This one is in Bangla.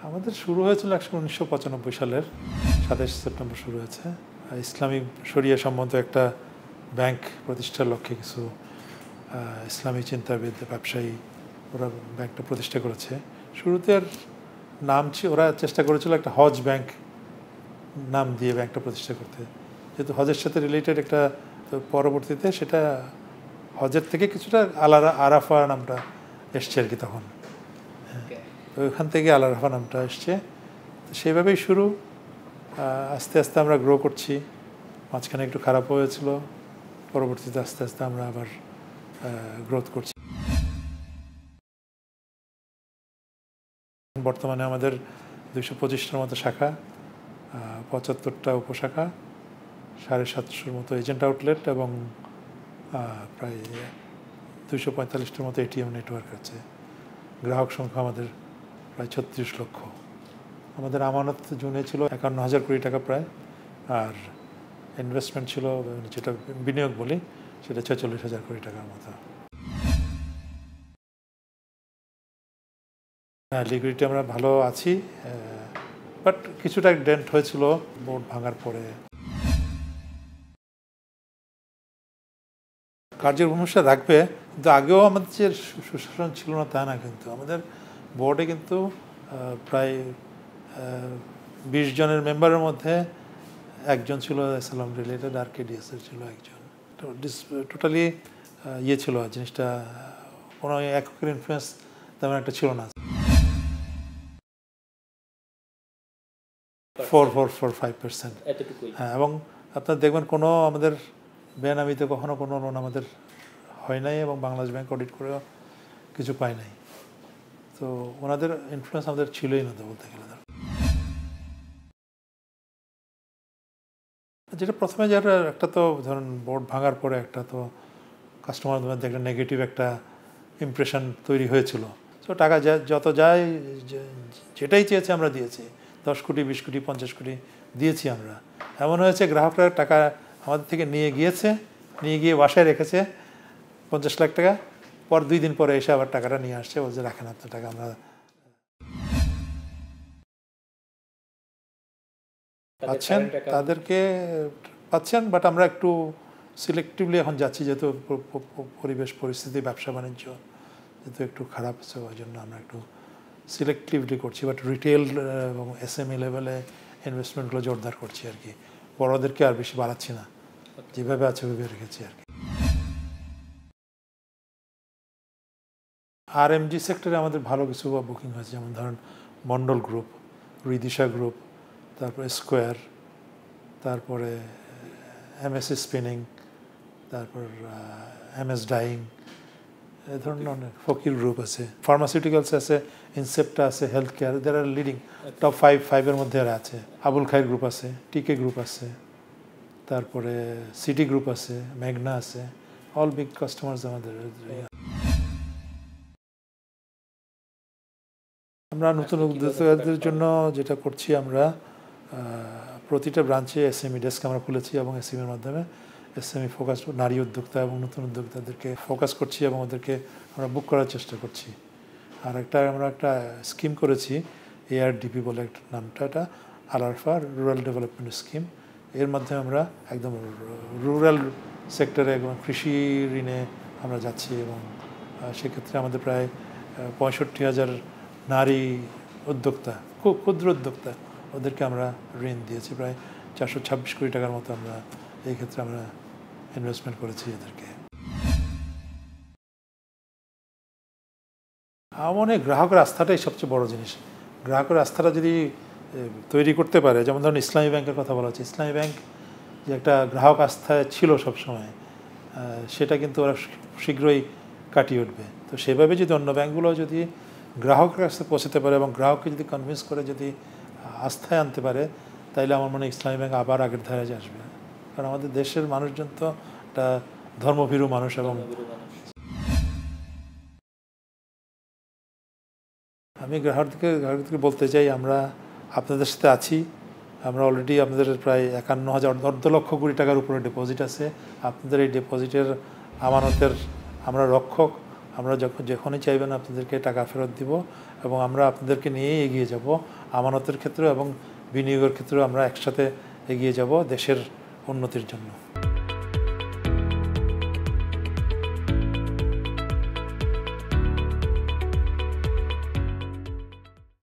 আমাদের শুরু হয়েছিল 1995 সালের 27 সেপ্টেম্বর শুরু হয়েছে। ইসলামী শরিয়া সম্বন্ধ একটা ব্যাংক প্রতিষ্ঠার লক্ষ্যে কিছু ইসলামী চিন্তাবিদ ব্যবসায়ী ওরা ব্যাংকটা প্রতিষ্ঠা করেছে। শুরুতে আর নাম ওরা চেষ্টা করেছিল একটা হজ ব্যাংক নাম দিয়ে ব্যাংকটা প্রতিষ্ঠা করতে, যেহেতু হজের সাথে রিলেটেড একটা। তো পরবর্তীতে সেটা হজের থেকে কিছুটা আরাফা নামটা এসছে আর কি তখন। তো ওইখান থেকে আরাফা নামটা এসছে। তো সেইভাবেই শুরু। আস্তে আস্তে আমরা গ্রো করছি। মাঝখানে একটু খারাপ হয়েছিল, পরবর্তীতে আস্তে আস্তে আমরা আবার গ্রোথ করছি। বর্তমানে আমাদের 225টার মতো শাখা, 75টা উপশাখা, 750-র মতো এজেন্ট আউটলেট এবং প্রায় 245টার মতো এটিএম নেটওয়ার্ক আছে। গ্রাহক সংখ্যা আমাদের প্রায় 36 লক্ষ। আমাদের আমানত জুনে ছিল 51,000 কোটি টাকা প্রায়, আর ইনভেস্টমেন্ট ছিল, যেটা বিনিয়োগ বলি, সেটা 46,000 কোটি টাকার মতো। হ্যাঁ, লিকুইডিটি আমরা ভালো আছি, বাট কিছুটা ডেন্ট হয়েছিল বোর্ড ভাঙার পরে। কার্যক্রমটা রাখবে, কিন্তু আগেও আমাদের যে সুশাসন ছিল না তা না, কিন্তু আমাদের বোর্ডে কিন্তু প্রায় 20 জনের মেম্বারের মধ্যে একজন ছিল এসএলএম রিলেটেড, আর কেডিএসের ছিল একজন। টোটালি ইয়ে ছিল জিনিসটা, কোনো এককের ইনফ্লুয়েন্স তেমন একটা ছিল না। 4.5%। হ্যাঁ, এবং আপনার দেখবেন কোনো আমাদের বেনামিতে কখনো কোনো লোন আমাদের হয় নাই, এবং বাংলাদেশ ব্যাংক অডিট করেও কিছু পায় নাই। তো ওনাদের ইনফ্লুয়েন্স আমাদের ছিলই না তো বলতে গেলে। যেটা প্রথমে যারা একটা, তো ধরুন বোর্ড ভাঙার পরে একটা তো কাস্টমারদের মধ্যে একটা নেগেটিভ একটা ইমপ্রেশন তৈরি হয়েছিল। তো টাকা যত যায়, যেটাই চেয়েছে আমরা দিয়েছি। 10 কোটি, 20 কোটি, 50 কোটি দিয়েছি আমরা। এমন হয়েছে গ্রাহকরা টাকা আমাদের থেকে নিয়ে গিয়ে বাসায় রেখেছে 50 লাখ টাকা, পর 2 দিন পরে এসে আবার টাকাটা নিয়ে আসছে, বলছে রাখেন আপনার টাকা আমরা পাচ্ছেন, তাদেরকে পাচ্ছেন। বাট আমরা একটু সিলেক্টিভলি এখন যাচ্ছি, যেহেতু পরিবেশ পরিস্থিতি, ব্যবসা বাণিজ্য যেহেতু একটু খারাপ আছে, ওই জন্য আমরা একটু সিলেক্টিভলি করছি। বাট রিটেল এবং এসএমই লেভেলে ইনভেস্টমেন্টগুলো জোরদার করছি আর কি। বড়োদেরকে আর বেশি বাড়াচ্ছি না, যেভাবে আছে ওইভাবে রেখেছি আর কি। আর এমজি সেক্টরে আমাদের ভালো কিছু বুকিং হয়েছে, যেমন ধরুন মন্ডল গ্রুপ, রিদিশা গ্রুপ, তারপরে স্কোয়ার, তারপরে এমএস স্পিনিং, তারপর এমএস ডাইং, এই ধরনের অনেক। ফকির গ্রুপ আছে, ফার্মাসিউটিক্যালস আছে, ইনসেপ্টা আছে, হেলথ কেয়ার, যারা লিডিং টপ 5-5-এর মধ্যে এরা আছে। আবুল খায়ের গ্রুপ আছে, টিকে গ্রুপ আছে, তারপরে সিটি গ্রুপ আছে, মেঘনা আছে, অল বিগ কাস্টমার্স আমাদের। আমরা নতুন উদ্যোক্তাদের জন্য যেটা করছি, আমরা প্রতিটা ব্রাঞ্চে এসএমই ডেস্ক আমরা খুলেছি, এবং এসএমইর মাধ্যমে এসএমই ফোকাস নারী উদ্যোক্তা এবং নতুন উদ্যোক্তাদেরকে ফোকাস করছি, এবং ওদেরকে আমরা বুক করার চেষ্টা করছি। আর আমরা একটা স্কিম করেছি, এআরডিপি বলে একটা নামটা, এটা আলারফা রুরাল ডেভেলপমেন্ট স্কিম। এর মাধ্যমে আমরা একদম রুরাল সেক্টরে একদম কৃষি ঋণে আমরা যাচ্ছি, এবং সেক্ষেত্রে আমাদের প্রায় 65,000 নারী উদ্যোক্তা, খুব ক্ষুদ্র উদ্যোক্তা, ওদেরকে আমরা ঋণ দিয়েছি প্রায় 426 কোটি টাকার মতো। আমরা এই ক্ষেত্রে আমরা ইনভেস্টমেন্ট করেছি এদেরকে। আমার গ্রাহকের আস্থাটাই সবচেয়ে বড় জিনিস। গ্রাহকের আস্থাটা যদি তৈরি করতে পারে, যেমন ধরুন ইসলামী ব্যাংকের কথা বলা হচ্ছে, ইসলামী ব্যাংক যে একটা গ্রাহক আস্থায় ছিল সবসময়, সেটা কিন্তু ওরা শীঘ্রই কাটিয়ে উঠবে। তো সেভাবে যদি অন্য ব্যাংকগুলো যদি গ্রাহকের কাছে পৌঁছাতে পারে, এবং গ্রাহককে যদি কনভিন্স করে যদি আস্থায় আনতে পারে, তাইলে আমার মনে হয় ইসলামী ব্যাংক আবার আগের ধারায় আসবে। কারণ আমাদের দেশের মানুষজন তো একটা ধর্মভীরু মানুষ, এবং আমি গ্রাহকদেরকে বলতে চাই, আমরা আপনাদের সাথে আছি। আমরা অলরেডি আপনাদের প্রায় 51,000, 1.5 লক্ষ কোটি টাকার উপরে ডিপোজিট আছে। আপনাদের এই ডিপোজিটের আমানতের আমরা রক্ষক। আমরা যখনই চাইবেন আপনাদেরকে টাকা ফেরত দিব, এবং আমরা আপনাদেরকে নিয়েই এগিয়ে যাব। আমানতের ক্ষেত্রেও এবং বিনিয়োগের ক্ষেত্রেও আমরা একসাথে এগিয়ে যাব দেশের উন্নতির জন্য।